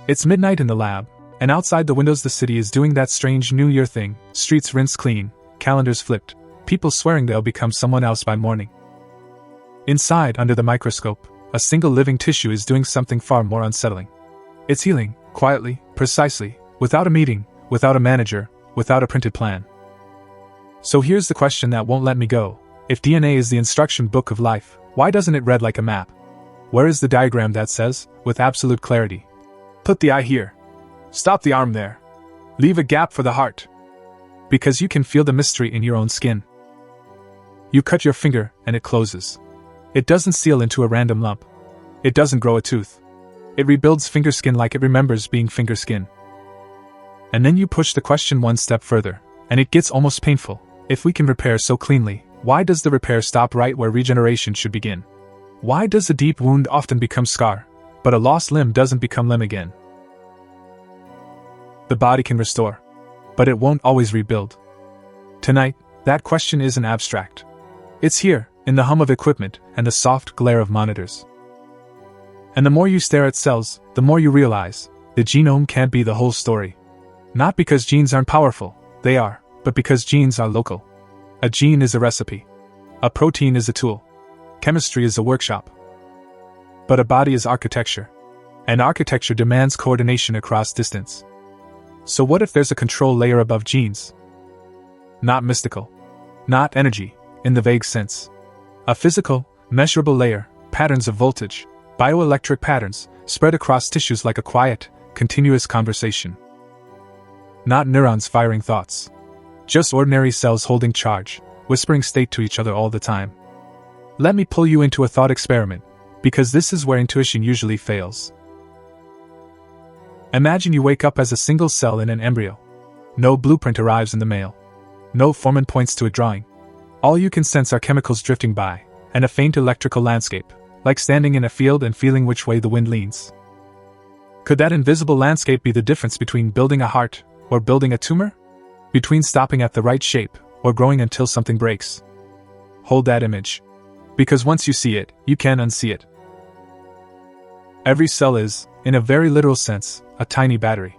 It's midnight in the lab, and outside the windows the city is doing that strange New Year thing, streets rinsed clean, calendars flipped, people swearing they'll become someone else by morning. Inside, under the microscope, a single living tissue is doing something far more unsettling. It's healing, quietly, precisely, without a meeting, without a manager, without a printed plan. So here's the question that won't let me go. If DNA is the instruction book of life, why doesn't it read like a map? Where is the diagram that says, with absolute clarity, put the eye here. Stop the arm there. Leave a gap for the heart. Because you can feel the mystery in your own skin. You cut your finger, and it closes. It doesn't seal into a random lump. It doesn't grow a tooth. It rebuilds finger skin like it remembers being finger skin. And then you push the question one step further, and it gets almost painful. If we can repair so cleanly, why does the repair stop right where regeneration should begin? Why does a deep wound often become scar, but a lost limb doesn't become limb again? The body can restore, but it won't always rebuild. Tonight, that question isn't abstract. It's here, in the hum of equipment and the soft glare of monitors. And the more you stare at cells, the more you realize, the genome can't be the whole story. Not because genes aren't powerful, they are, but because genes are local. A gene is a recipe. A protein is a tool. Chemistry is a workshop. But a body is architecture. And architecture demands coordination across distance. So what if there's a control layer above genes? Not mystical. Not energy, in the vague sense. A physical, measurable layer, patterns of voltage, bioelectric patterns, spread across tissues like a quiet, continuous conversation. Not neurons firing thoughts. Just ordinary cells holding charge, whispering state to each other all the time. Let me pull you into a thought experiment, because this is where intuition usually fails. Imagine you wake up as a single cell in an embryo. No blueprint arrives in the mail. No foreman points to a drawing. All you can sense are chemicals drifting by, and a faint electrical landscape, like standing in a field and feeling which way the wind leans. Could that invisible landscape be the difference between building a heart, or building a tumor? Between stopping at the right shape, or growing until something breaks? Hold that image. Because once you see it, you can't unsee it. Every cell is, in a very literal sense, a tiny battery.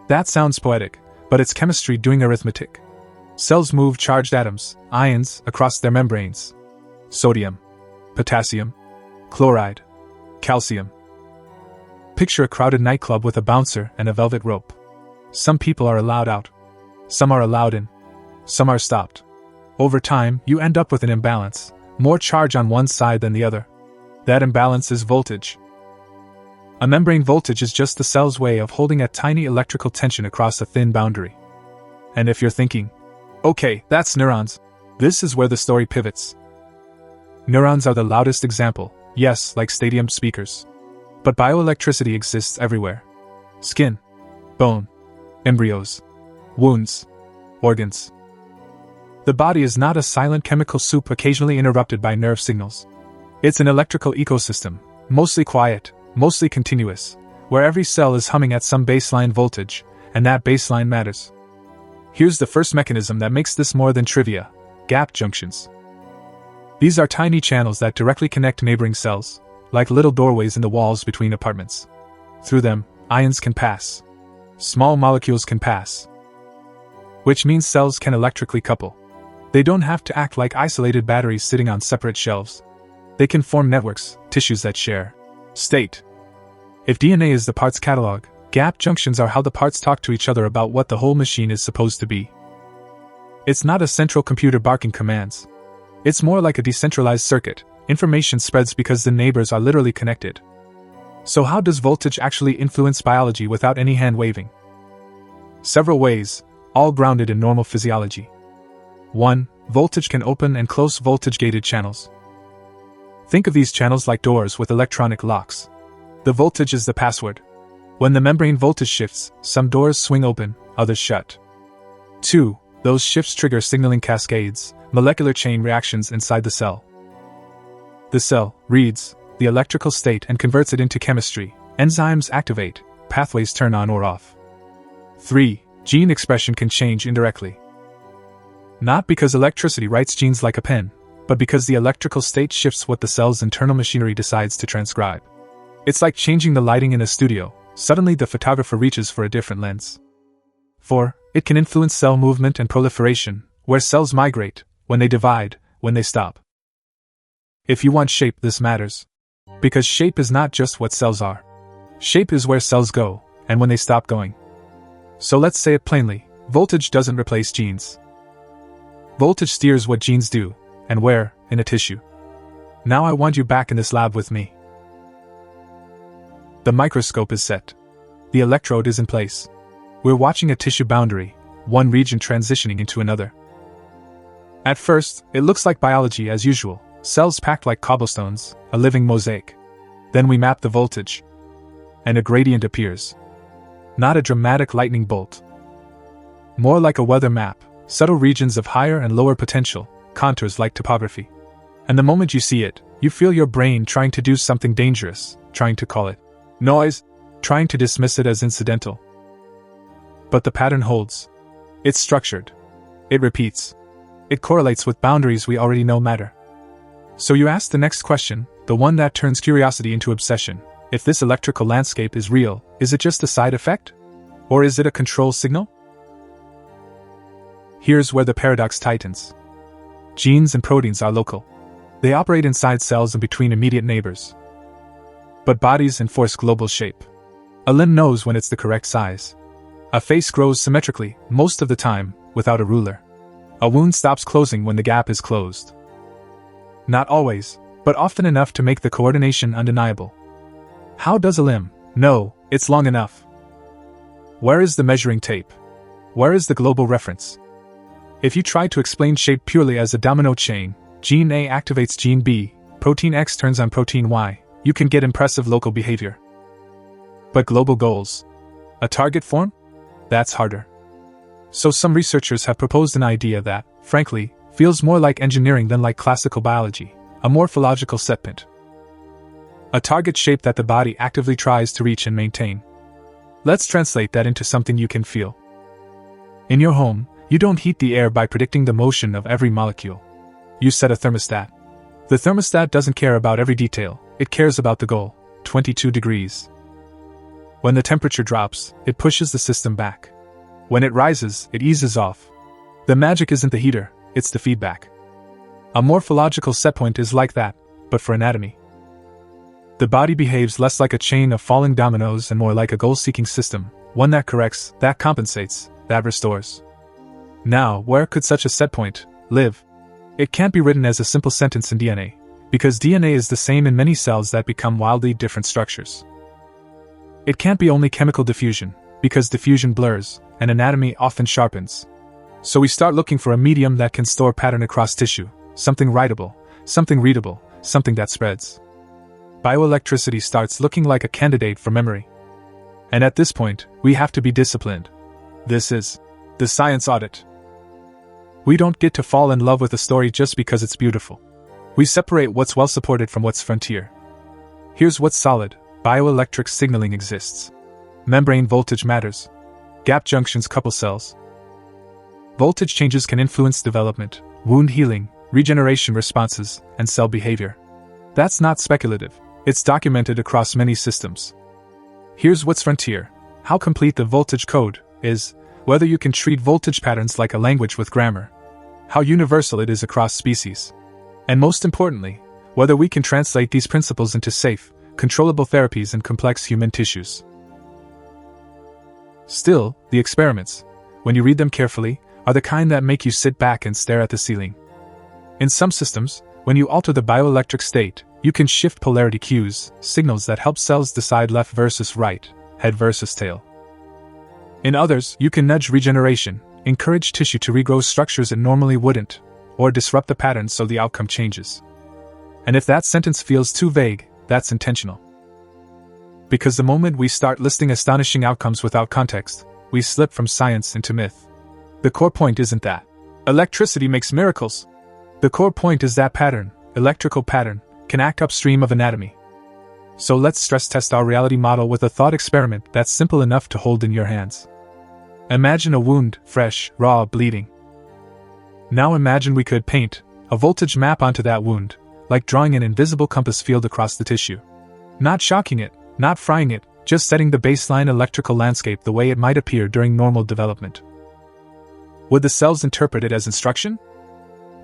That sounds poetic, but it's chemistry doing arithmetic. Cells move charged atoms, ions, across their membranes. Sodium, potassium, chloride, calcium. Picture a crowded nightclub with a bouncer and a velvet rope. Some people are allowed out. Some are allowed in. Some are stopped. Over time, you end up with an imbalance, more charge on one side than the other. That imbalance is voltage. A membrane voltage is just the cell's way of holding a tiny electrical tension across a thin boundary. And if you're thinking, okay, that's neurons, this is where the story pivots. Neurons are the loudest example, yes, like stadium speakers. But bioelectricity exists everywhere. Skin, bone, embryos, wounds, organs. The body is not a silent chemical soup occasionally interrupted by nerve signals. It's an electrical ecosystem, mostly quiet, mostly continuous, where every cell is humming at some baseline voltage, and that baseline matters. Here's the first mechanism that makes this more than trivia: gap junctions. These are tiny channels that directly connect neighboring cells, like little doorways in the walls between apartments. Through them, ions can pass. Small molecules can pass. Which means cells can electrically couple. They don't have to act like isolated batteries sitting on separate shelves. They can form networks, tissues that share state. If DNA is the parts catalog, gap junctions are how the parts talk to each other about what the whole machine is supposed to be. It's not a central computer barking commands. It's more like a decentralized circuit. Information spreads because the neighbors are literally connected. So how does voltage actually influence biology without any hand waving? Several ways, all grounded in normal physiology. 1. Voltage can open and close voltage-gated channels. Think of these channels like doors with electronic locks. The voltage is the password. When the membrane voltage shifts, some doors swing open, others shut. 2. Those shifts trigger signaling cascades, molecular chain reactions inside the cell. The cell reads the electrical state and converts it into chemistry. Enzymes activate, pathways turn on or off. 3. Gene expression can change indirectly. Not because electricity writes genes like a pen, but because the electrical state shifts what the cell's internal machinery decides to transcribe. It's like changing the lighting in a studio. suddenly the photographer reaches for a different lens. 4. It can influence cell movement and proliferation, where cells migrate, when they divide, when they stop. If you want shape, this matters. Because shape is not just what cells are. Shape is where cells go, and when they stop going. So let's say it plainly, voltage doesn't replace genes. Voltage steers what genes do, and where, in a tissue. Now I want you back in this lab with me. The microscope is set. The electrode is in place. We're watching a tissue boundary, one region transitioning into another. At first, it looks like biology as usual, cells packed like cobblestones, a living mosaic. Then we map the voltage. And a gradient appears. Not a dramatic lightning bolt. More like a weather map, subtle regions of higher and lower potential, contours like topography. And the moment you see it, you feel your brain trying to do something dangerous, trying to call it noise, trying to dismiss it as incidental. But the pattern holds. It's structured. It repeats. It correlates with boundaries we already know matter. So you ask the next question, the one that turns curiosity into obsession. If this electrical landscape is real, is it just a side effect? Or is it a control signal? Here's where the paradox tightens. Genes and proteins are local. They operate inside cells and between immediate neighbors. But bodies enforce global shape. A limb knows when it's the correct size. A face grows symmetrically, most of the time, without a ruler. A wound stops closing when the gap is closed. Not always, but often enough to make the coordination undeniable. How does a limb know it's long enough? Where is the measuring tape? Where is the global reference? If you try to explain shape purely as a domino chain, gene A activates gene B, protein X turns on protein Y, you can get impressive local behavior. But global goals? A target form? That's harder. So some researchers have proposed an idea that, frankly, feels more like engineering than like classical biology, a morphological setpoint. A target shape that the body actively tries to reach and maintain. Let's translate that into something you can feel. In your home, you don't heat the air by predicting the motion of every molecule. You set a thermostat. The thermostat doesn't care about every detail, it cares about the goal, 22 degrees. When the temperature drops, it pushes the system back. When it rises, it eases off. The magic isn't the heater, it's the feedback. A morphological setpoint is like that, but for anatomy. The body behaves less like a chain of falling dominoes and more like a goal-seeking system, one that corrects, that compensates, that restores. Now, where could such a setpoint live? It can't be written as a simple sentence in DNA, because DNA is the same in many cells that become wildly different structures. It can't be only chemical diffusion, because diffusion blurs, and anatomy often sharpens. So we start looking for a medium that can store pattern across tissue, something writable, something readable, something that spreads. Bioelectricity starts looking like a candidate for memory. And at this point, we have to be disciplined. This is the science audit. We don't get to fall in love with a story just because it's beautiful. We separate what's well supported from what's frontier. Here's what's solid: bioelectric signaling exists. Membrane voltage matters. Gap junctions couple cells. Voltage changes can influence development, wound healing, regeneration responses, and cell behavior. That's not speculative, it's documented across many systems. Here's what's frontier: how complete the voltage code is, whether you can treat voltage patterns like a language with grammar, how universal it is across species, and most importantly, whether we can translate these principles into safe, controllable therapies in complex human tissues. Still, the experiments, when you read them carefully, are the kind that make you sit back and stare at the ceiling. In some systems, when you alter the bioelectric state, you can shift polarity cues, signals that help cells decide left versus right, head versus tail. In others, you can nudge regeneration, encourage tissue to regrow structures it normally wouldn't, or disrupt the pattern so the outcome changes. And if that sentence feels too vague, that's intentional. Because the moment we start listing astonishing outcomes without context, we slip from science into myth. The core point isn't that electricity makes miracles. The core point is that pattern, electrical pattern, can act upstream of anatomy. So let's stress test our reality model with a thought experiment that's simple enough to hold in your hands. Imagine a wound, fresh, raw, bleeding. Now imagine we could paint a voltage map onto that wound, like drawing an invisible compass field across the tissue. Not shocking it, not frying it, just setting the baseline electrical landscape the way it might appear during normal development. Would the cells interpret it as instruction?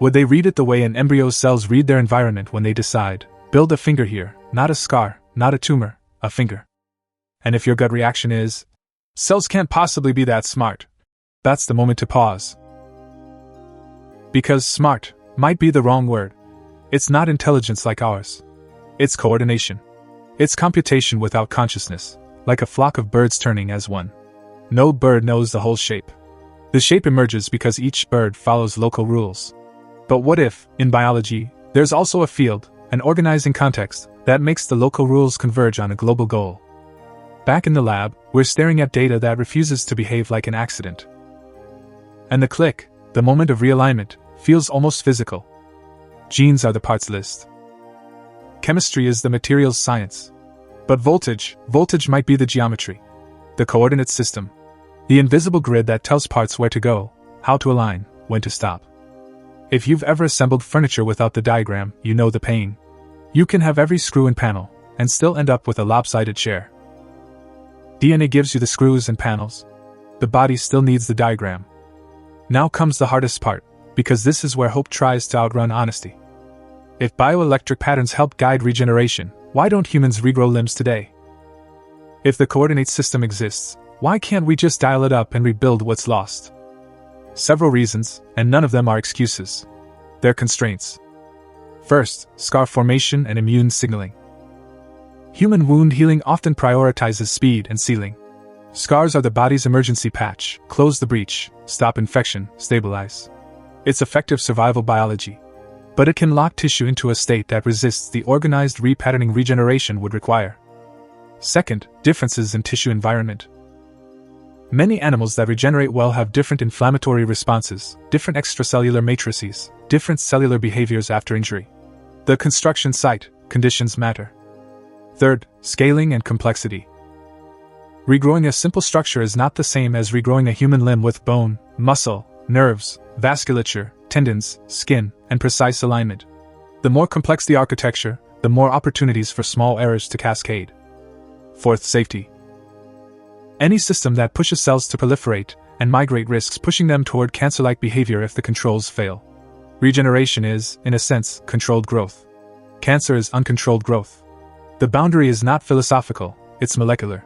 Would they read it the way an embryo's cells read their environment when they decide, build a finger here, not a scar, not a tumor, a finger? And if your gut reaction is, cells can't possibly be that smart, that's the moment to pause. Because smart might be the wrong word. It's not intelligence like ours. It's coordination. It's computation without consciousness, like a flock of birds turning as one. No bird knows the whole shape. The shape emerges because each bird follows local rules. But what if, in biology, there's also a field, an organizing context, that makes the local rules converge on a global goal? Back in the lab, we're staring at data that refuses to behave like an accident. And the click, the moment of realignment, feels almost physical. Genes are the parts list. Chemistry is the materials science. But voltage might be the geometry. The coordinate system. The invisible grid that tells parts where to go, how to align, when to stop. If you've ever assembled furniture without the diagram, you know the pain. You can have every screw and panel, and still end up with a lopsided chair. DNA gives you the screws and panels. The body still needs the diagram. Now comes the hardest part, because this is where hope tries to outrun honesty. If bioelectric patterns help guide regeneration, why don't humans regrow limbs today? If the coordinate system exists, why can't we just dial it up and rebuild what's lost? Several reasons, and none of them are excuses. They're constraints. First, scar formation and immune signaling. Human wound healing often prioritizes speed and sealing. Scars are the body's emergency patch, close the breach, stop infection, stabilize. It's effective survival biology. But it can lock tissue into a state that resists the organized repatterning regeneration would require. Second, differences in tissue environment. Many animals that regenerate well have different inflammatory responses, different extracellular matrices, different cellular behaviors after injury. The construction site, conditions matter. Third, scaling and complexity. Regrowing a simple structure is not the same as regrowing a human limb with bone, muscle, nerves, vasculature, tendons, skin, and precise alignment. The more complex the architecture, the more opportunities for small errors to cascade. Fourth, safety. Any system that pushes cells to proliferate and migrate risks pushing them toward cancer-like behavior if the controls fail. Regeneration is, in a sense, controlled growth. Cancer is uncontrolled growth. The boundary is not philosophical, it's molecular.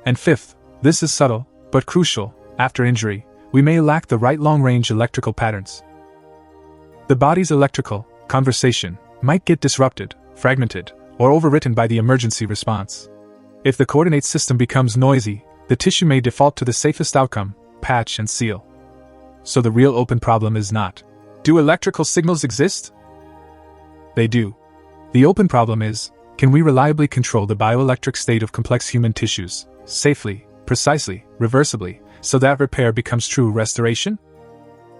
And fifth, this is subtle, but crucial, after injury, we may lack the right long-range electrical patterns. The body's electrical conversation might get disrupted, fragmented, or overwritten by the emergency response. If the coordinate system becomes noisy, the tissue may default to the safest outcome, patch and seal. So the real open problem is not, do electrical signals exist? They do. The open problem is, can we reliably control the bioelectric state of complex human tissues, safely, precisely, reversibly, so that repair becomes true restoration?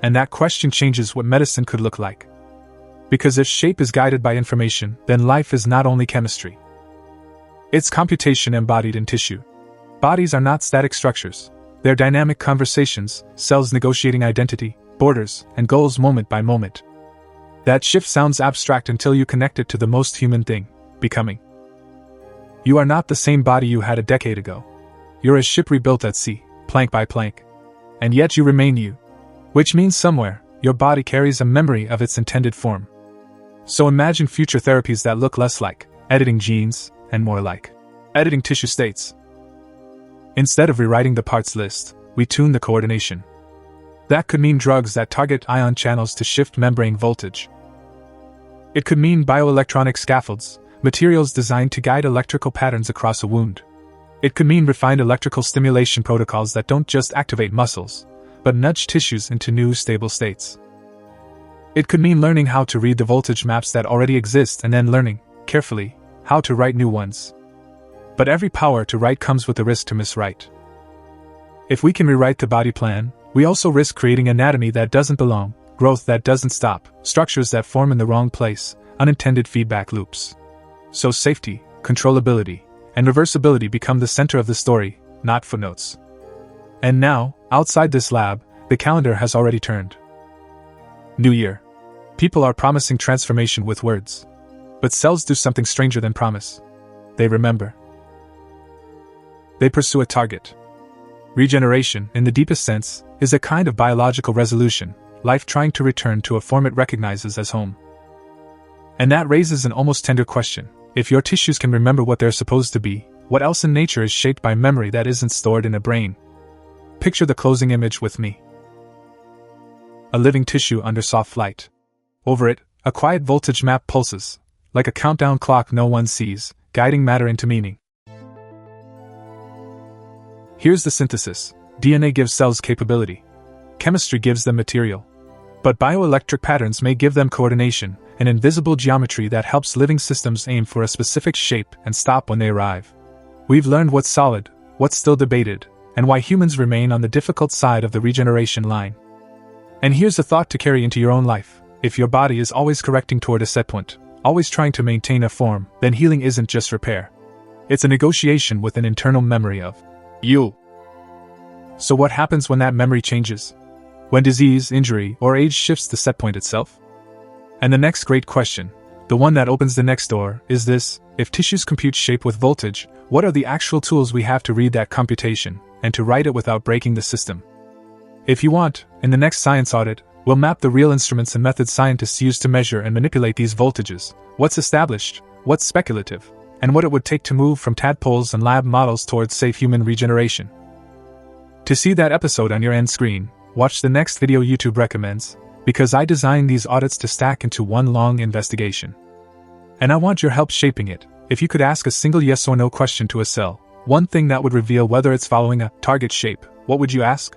And that question changes what medicine could look like. Because if shape is guided by information, then life is not only chemistry. It's computation embodied in tissue. Bodies are not static structures. They're dynamic conversations, cells negotiating identity, borders, and goals moment by moment. That shift sounds abstract until you connect it to the most human thing, becoming. You are not the same body you had a decade ago. You're a ship rebuilt at sea, plank by plank. And yet you remain you. Which means somewhere, your body carries a memory of its intended form. So imagine future therapies that look less like editing genes, and more like editing tissue states. Instead of rewriting the parts list, we tune the coordination. That could mean drugs that target ion channels to shift membrane voltage. It could mean bioelectronic scaffolds, materials designed to guide electrical patterns across a wound. It could mean refined electrical stimulation protocols that don't just activate muscles, but nudge tissues into new stable states. It could mean learning how to read the voltage maps that already exist and then learning, carefully, how to write new ones. But every power to write comes with the risk to miswrite. If we can rewrite the body plan, we also risk creating anatomy that doesn't belong, growth that doesn't stop, structures that form in the wrong place, unintended feedback loops. So safety, controllability, and reversibility become the center of the story, not footnotes. And now, outside this lab, the calendar has already turned. New year. People are promising transformation with words. But cells do something stranger than promise. They remember. They pursue a target. Regeneration, in the deepest sense, is a kind of biological resolution, life trying to return to a form it recognizes as home. And that raises an almost tender question. If your tissues can remember what they're supposed to be, what else in nature is shaped by memory that isn't stored in a brain? Picture the closing image with me. A living tissue under soft light. Over it, a quiet voltage map pulses, like a countdown clock no one sees, guiding matter into meaning. Here's the synthesis. DNA gives cells capability. Chemistry gives them material. But bioelectric patterns may give them coordination, an invisible geometry that helps living systems aim for a specific shape and stop when they arrive. We've learned what's solid, what's still debated, and why humans remain on the difficult side of the regeneration line. And here's a thought to carry into your own life. If your body is always correcting toward a set point, always trying to maintain a form, then healing isn't just repair. It's a negotiation with an internal memory of you. So what happens when that memory changes? When disease, injury, or age shifts the set point itself? And the next great question, the one that opens the next door, is this: if tissues compute shape with voltage, what are the actual tools we have to read that computation, and to write it without breaking the system? If you want, in the next science audit, we'll map the real instruments and methods scientists use to measure and manipulate these voltages, what's established, what's speculative, and what it would take to move from tadpoles and lab models towards safe human regeneration. To see that episode on your end screen, watch the next video YouTube recommends, because I designed these audits to stack into one long investigation. And I want your help shaping it. If you could ask a single yes or no question to a cell, one thing that would reveal whether it's following a target shape, what would you ask?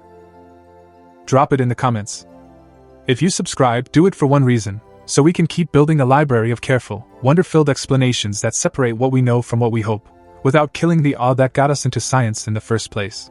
Drop it in the comments. If you subscribe, do it for one reason, so we can keep building a library of careful, wonder-filled explanations that separate what we know from what we hope, without killing the awe that got us into science in the first place.